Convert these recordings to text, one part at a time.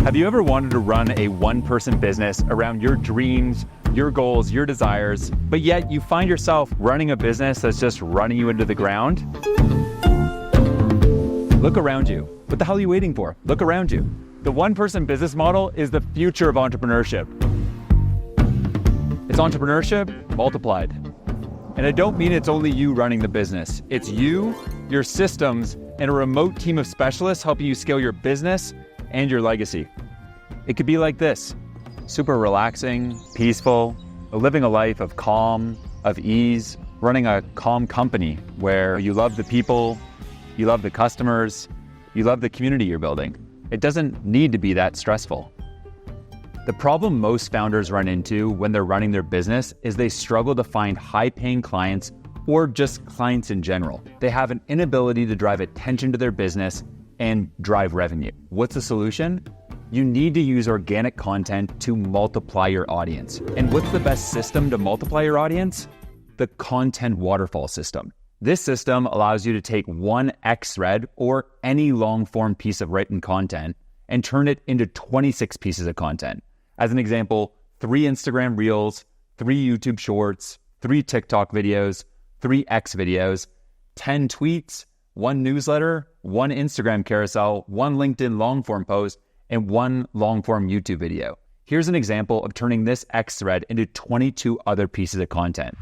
Have you ever wanted to run a one-person business around your dreams, your goals, your desires, but yet you find yourself running a business that's just running you into the ground? Look around you. What the hell are you waiting for? Look around you. The one-person business model is the future of entrepreneurship. It's entrepreneurship multiplied. And I don't mean it's only you running the business. It's you, your systems, and a remote team of specialists helping you scale your business and your legacy. It could be like this: super relaxing, peaceful, living a life of calm, of ease, running a calm company where you love the people, you love the customers, you love the community you're building. It doesn't need to be that stressful. The problem most founders run into when they're running their business is they struggle to find high-paying clients or just clients in general. They have an inability to drive attention to their business and drive revenue. What's the solution? You need to use organic content to multiply your audience. And what's the best system to multiply your audience? The content waterfall system. This system allows you to take one X thread or any long-form piece of written content and turn it into 26 pieces of content. As an example, 3 Instagram Reels, 3 YouTube Shorts, 3 TikTok videos, 3 X videos, 10 tweets, 1 newsletter, 1 Instagram carousel, 1 LinkedIn long-form post, and 1 long-form YouTube video. Here's an example of turning this X thread into 22 other pieces of content.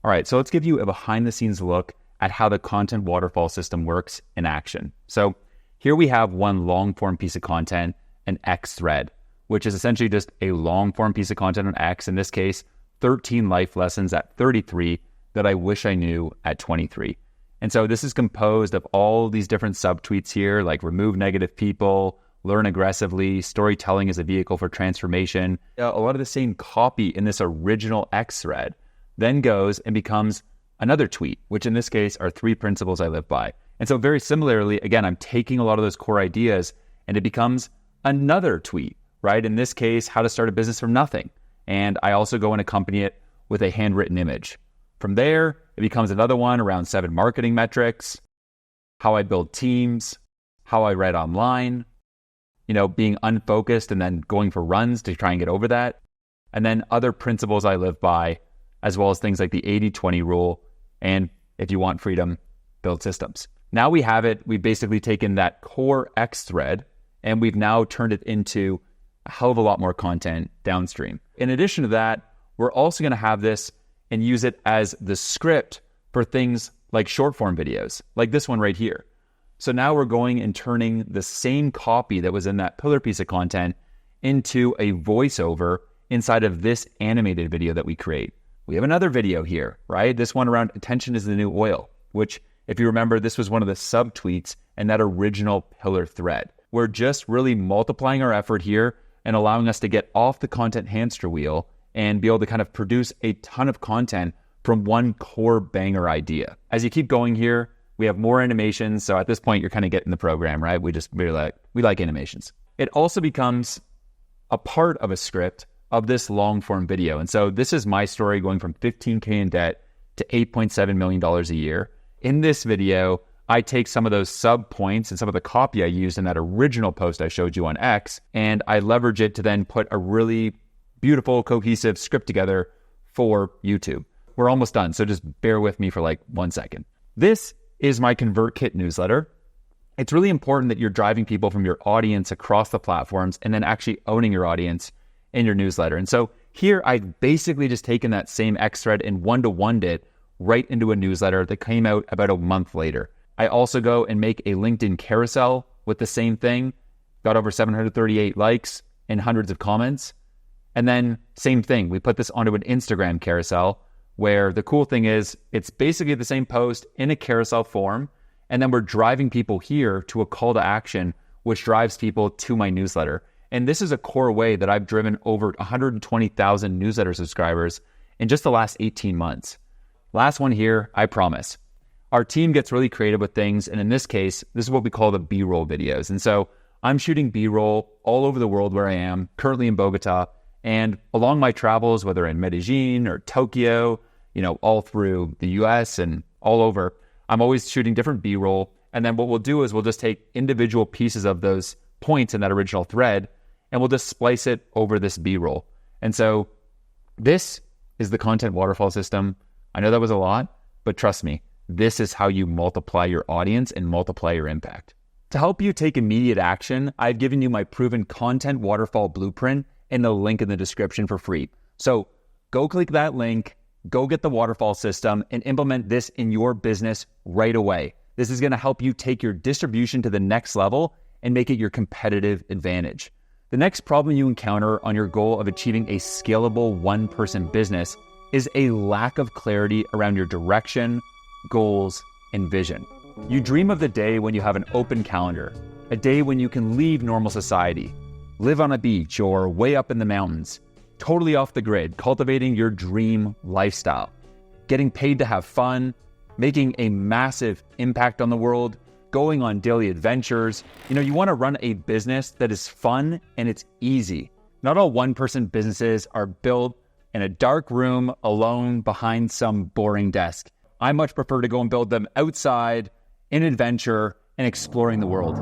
All right, so let's give you a behind-the-scenes look at how the content waterfall system works in action. So here we have 1 long-form piece of content, an X thread, which is essentially just a long-form piece of content on X, in this case, 13 life lessons at 33 that I wish I knew at 23. And so this is composed of all these different subtweets here, like remove negative people, learn aggressively, storytelling as a vehicle for transformation. A lot of the same copy in this original X thread then goes and becomes another tweet, which in this case are 3 principles I live by. And so very similarly, again, I'm taking a lot of those core ideas and it becomes another tweet, right? In this case, how to start a business from nothing. And I also go and accompany it with a handwritten image. From there, it becomes another one around 7 marketing metrics, how I build teams, how I write online, being unfocused and then going for runs to try and get over that. And then other principles I live by, as well as things like the 80-20 rule. And if you want freedom, build systems. Now we have it. We've basically taken that core X thread and we've now turned it into a hell of a lot more content downstream. In addition to that, we're also going to have this and use it as the script for things like short form videos, like this one right here. So now we're going and turning the same copy that was in that pillar piece of content into a voiceover inside of this animated video that we create. We have another video here, right? This one around attention is the new oil, which if you remember, this was one of the subtweets in that original pillar thread. We're just really multiplying our effort here and allowing us to get off the content hamster wheel and be able to kind of produce a ton of content from one core banger idea. As you keep going here, we have more animations. So at this point, you're kind of getting the program, right? We like animations. It also becomes a part of a script of this long form video. And so this is my story going from 15K in debt to $8.7 million a year. In this video, I take some of those sub points and some of the copy I used in that original post I showed you on X, and I leverage it to then put a really beautiful, cohesive script together for YouTube. We're almost done, so just bear with me for like 1 second. This is my ConvertKit newsletter. It's really important that you're driving people from your audience across the platforms and then actually owning your audience in your newsletter. And so here I've basically just taken that same X thread and one-to-one'd it right into a newsletter that came out about a month later. I also go and make a LinkedIn carousel with the same thing, got over 738 likes and hundreds of comments. And then same thing, we put this onto an Instagram carousel where the cool thing is it's basically the same post in a carousel form. And then we're driving people here to a call to action, which drives people to my newsletter. And this is a core way that I've driven over 120,000 newsletter subscribers in just the last 18 months. Last one here, I promise. Our team gets really creative with things. And in this case, this is what we call the B-roll videos. And so I'm shooting B-roll all over the world where I am, currently in Bogota. And along my travels, whether in Medellin or Tokyo, all through the US and all over, I'm always shooting different B-roll. And then what we'll do is we'll just take individual pieces of those points in that original thread, and we'll just splice it over this B-roll. And so this is the content waterfall system. I know that was a lot, but trust me, this is how you multiply your audience and multiply your impact. To help you take immediate action, I've given you my proven content waterfall blueprint and the link in the description for free. So go click that link, go get the waterfall system, and implement this in your business right away. This is going to help you take your distribution to the next level and make it your competitive advantage. The next problem you encounter on your goal of achieving a scalable one-person business is a lack of clarity around your direction, goals, and vision. You dream of the day when you have an open calendar, a day when you can leave normal society, live on a beach or way up in the mountains, totally off the grid, cultivating your dream lifestyle, getting paid to have fun, making a massive impact on the world, going on daily adventures. You want to run a business that is fun and it's easy. Not all one-person businesses are built in a dark room alone behind some boring desk. I much prefer to go and build them outside, in adventure, and exploring the world.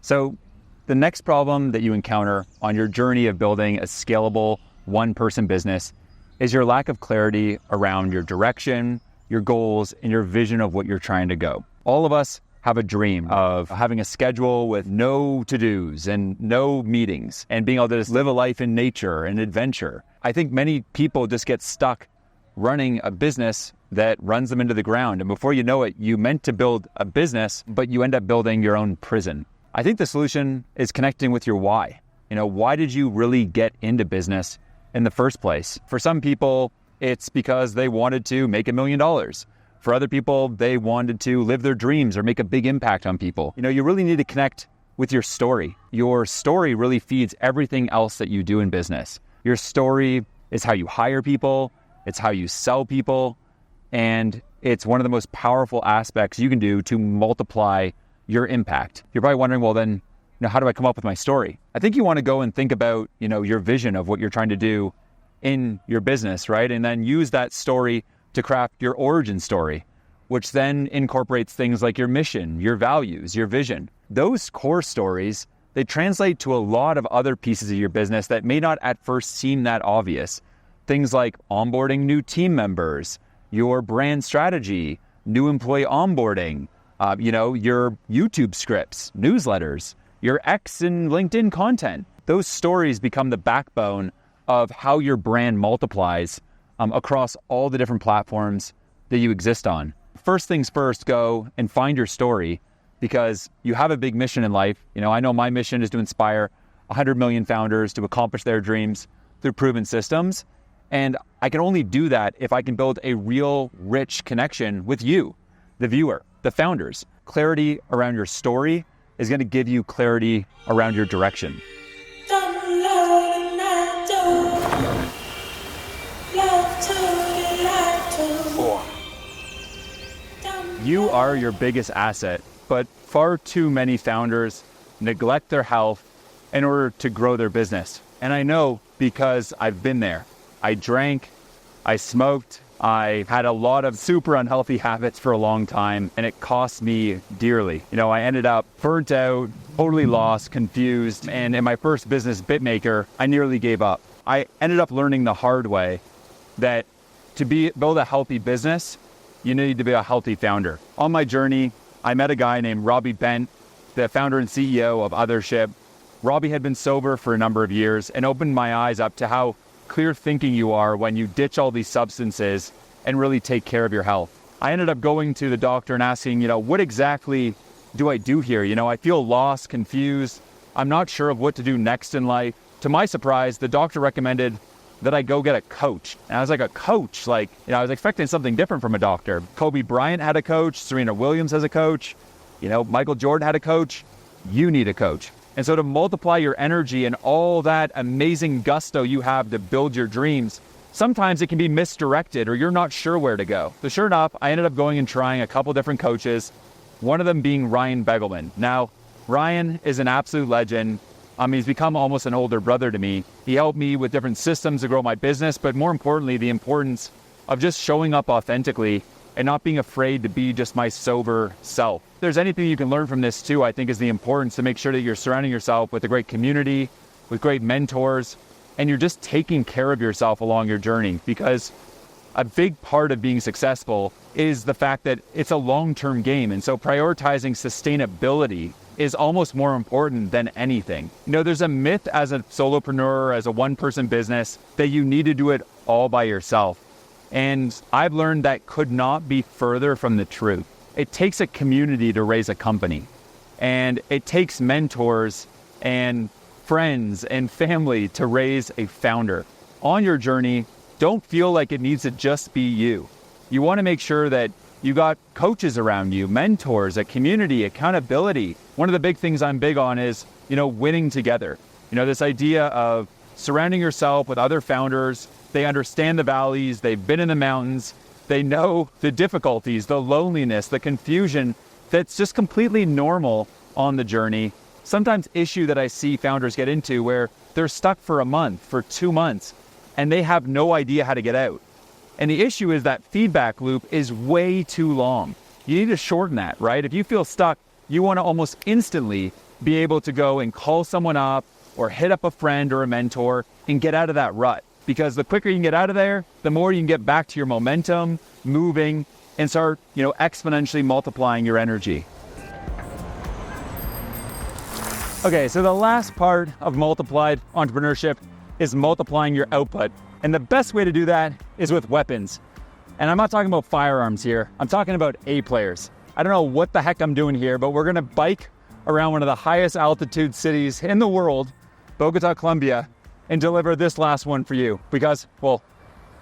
So the next problem that you encounter on your journey of building a scalable one-person business is your lack of clarity around your direction, your goals, and your vision of what you're trying to go. All of us have a dream of having a schedule with no to-dos and no meetings and being able to just live a life in nature and adventure. I think many people just get stuck running a business that runs them into the ground. And before you know it, you meant to build a business, but you end up building your own prison. I think the solution is connecting with your why. Why did you really get into business in the first place? For some people, it's because they wanted to make $1 million. For other people, they wanted to live their dreams or make a big impact on people. You really need to connect with your story. Your story really feeds everything else that you do in business. Your story is how you hire people, it's how you sell people, and it's one of the most powerful aspects you can do to multiply your impact. You're probably wondering, well then, how do I come up with my story? I think you want to go and think about, your vision of what you're trying to do in your business, right? And then use that story to craft your origin story, which then incorporates things like your mission, your values, your vision. Those core stories, they translate to a lot of other pieces of your business that may not at first seem that obvious. Things like onboarding new team members, your brand strategy, new employee onboarding, your YouTube scripts, newsletters, your X and LinkedIn content. Those stories become the backbone of how your brand multiplies across all the different platforms that you exist on. First things first, go and find your story because you have a big mission in life. I know my mission is to inspire 100 million founders to accomplish their dreams through proven systems. And I can only do that if I can build a real rich connection with you, the viewer, the founders. Clarity around your story is going to give you clarity around your direction. You are your biggest asset, but far too many founders neglect their health in order to grow their business. And I know because I've been there. I drank, I smoked, I had a lot of super unhealthy habits for a long time, and it cost me dearly. I ended up burnt out, totally lost, confused, and in my first business, Bitmaker, I nearly gave up. I ended up learning the hard way that to build a healthy business, you need to be a healthy founder. On my journey, I met a guy named Robbie Bent, the founder and CEO of Othership. Robbie had been sober for a number of years and opened my eyes up to how clear thinking you are when you ditch all these substances and really take care of your health. I ended up going to the doctor and asking, what exactly do I do here? I feel lost, confused. I'm not sure of what to do next in life. To my surprise, the doctor recommended that I go get a coach. And I was like, a coach? I was expecting something different from a doctor. Kobe Bryant had a coach. Serena Williams has a coach. Michael Jordan had a coach. You need a coach. And so to multiply your energy and all that amazing gusto you have to build your dreams, sometimes it can be misdirected or you're not sure where to go. So sure enough, I ended up going and trying a couple different coaches, one of them being Ryan Begelman. Now, Ryan is an absolute legend. He's become almost an older brother to me. He helped me with different systems to grow my business, but more importantly, the importance of just showing up authentically and not being afraid to be just my sober self. If there's anything you can learn from this too, I think, is the importance to make sure that you're surrounding yourself with a great community, with great mentors, and you're just taking care of yourself along your journey, because a big part of being successful is the fact that it's a long-term game. And so prioritizing sustainability is almost more important than anything. You know, there's a myth as a solopreneur, as a one-person business, that you need to do it all by yourself. And I've learned that could not be further from the truth. It takes a community to raise a company. And it takes mentors and friends and family to raise a founder. On your journey, don't feel like it needs to just be you. You want to make sure that you got coaches around you, mentors, a community, accountability. One of the big things I'm big on is, winning together. This idea of surrounding yourself with other founders. They understand the valleys, they've been in the mountains, they know the difficulties, the loneliness, the confusion that's just completely normal on the journey. Sometimes issue that I see founders get into where they're stuck for a month, for 2 months, and they have no idea how to get out. And the issue is that feedback loop is way too long. You need to shorten that, right? If you feel stuck, you want to almost instantly be able to go and call someone up or hit up a friend or a mentor and get out of that rut. Because the quicker you can get out of there, the more you can get back to your momentum, moving, and start, exponentially multiplying your energy. Okay, so the last part of multiplied entrepreneurship is multiplying your output. And the best way to do that is with weapons. And I'm not talking about firearms here. I'm talking about A players. I don't know what the heck I'm doing here, but we're gonna bike around one of the highest altitude cities in the world, Bogota, Colombia, and deliver this last one for you because, well,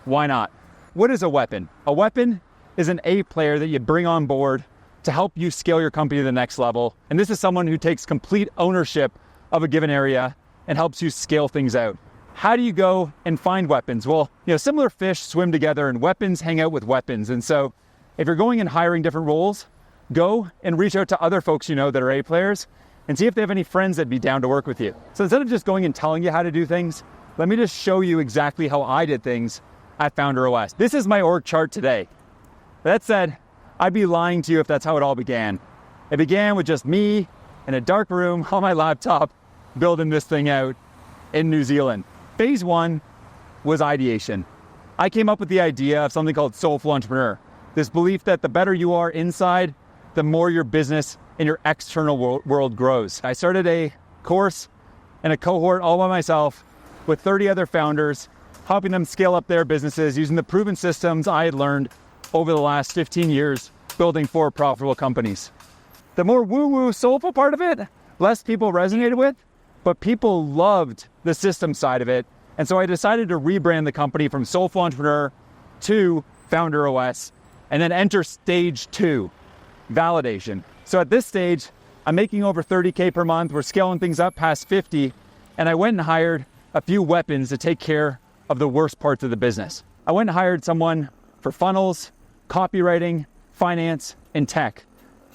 why not? What is a weapon? A weapon is an A player that you bring on board to help you scale your company to the next level. And this is someone who takes complete ownership of a given area and helps you scale things out. How do you go and find weapons? Well, similar fish swim together and weapons hang out with weapons. And so if you're going and hiring different roles, go and reach out to other folks that are A players and see if they have any friends that'd be down to work with you. So instead of just going and telling you how to do things, let me just show you exactly how I did things at Founder OS. This is my org chart today. That said, I'd be lying to you if that's how it all began. It began with just me in a dark room on my laptop building this thing out in New Zealand. Phase 1 was ideation. I came up with the idea of something called Soulful Entrepreneur. This belief that the better you are inside, the more your business and your external world grows. I started a course and a cohort all by myself with 30 other founders, helping them scale up their businesses using the proven systems I had learned over the last 15 years building 4 profitable companies. The more woo-woo soulful part of it, less people resonated with, but people loved the system side of it. And so I decided to rebrand the company from Soulful Entrepreneur to Founder OS and then enter stage 2, validation. So at this stage, I'm making over 30K per month. We're scaling things up past 50. And I went and hired a few weapons to take care of the worst parts of the business. I went and hired someone for funnels, copywriting, finance, and tech.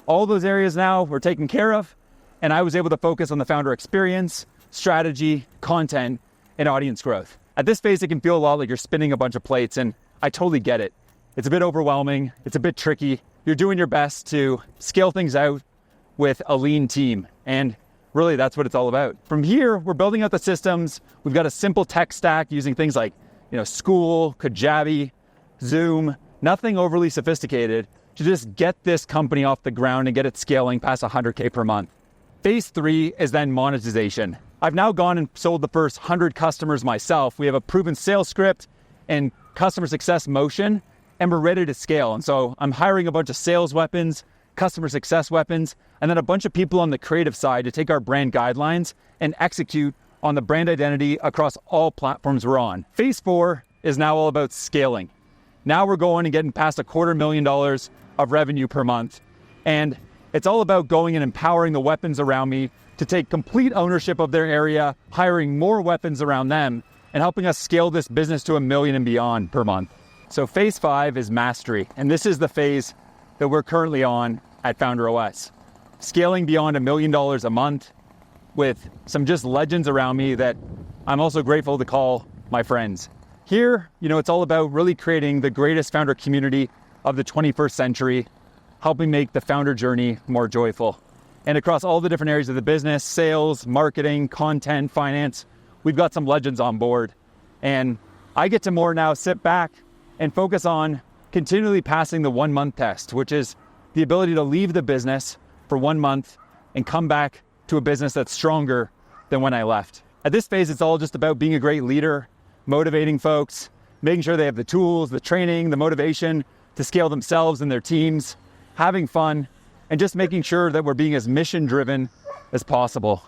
All those areas now were taken care of, and I was able to focus on the founder experience, strategy, content, and audience growth. At this phase, it can feel a lot like you're spinning a bunch of plates, and I totally get it. It's a bit overwhelming. It's a bit tricky. You're doing your best to scale things out with a lean team, and really that's what it's all about. From here, we're building out the systems. We've got a simple tech stack using things like, School, Kajabi, Zoom, nothing overly sophisticated to just get this company off the ground and get it scaling past 100K per month. Phase 3 is then monetization. I've now gone and sold the first 100 customers myself. We have a proven sales script and customer success motion, and we're ready to scale. And so I'm hiring a bunch of sales weapons, customer success weapons, and then a bunch of people on the creative side to take our brand guidelines and execute on the brand identity across all platforms we're on. Phase 4 is now all about scaling. Now we're going and getting past $250,000 of revenue per month. And it's all about going and empowering the weapons around me to take complete ownership of their area, hiring more weapons around them, and helping us scale this business to $1 million and beyond per month. So phase 5 is mastery. And this is the phase that we're currently on at Founder OS. Scaling beyond $1 million a month with some just legends around me that I'm also grateful to call my friends. Here, it's all about really creating the greatest founder community of the 21st century, helping make the founder journey more joyful. And across all the different areas of the business, sales, marketing, content, finance, we've got some legends on board. And I get to more now sit back and focus on continually passing the 1 month test, which is the ability to leave the business for 1 month and come back to a business that's stronger than when I left. At this phase, it's all just about being a great leader, motivating folks, making sure they have the tools, the training, the motivation to scale themselves and their teams, having fun, and just making sure that we're being as mission-driven as possible.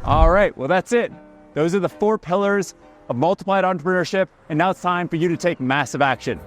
All right, well, that's it. Those are the 4 pillars of multiplied entrepreneurship, and now it's time for you to take massive action.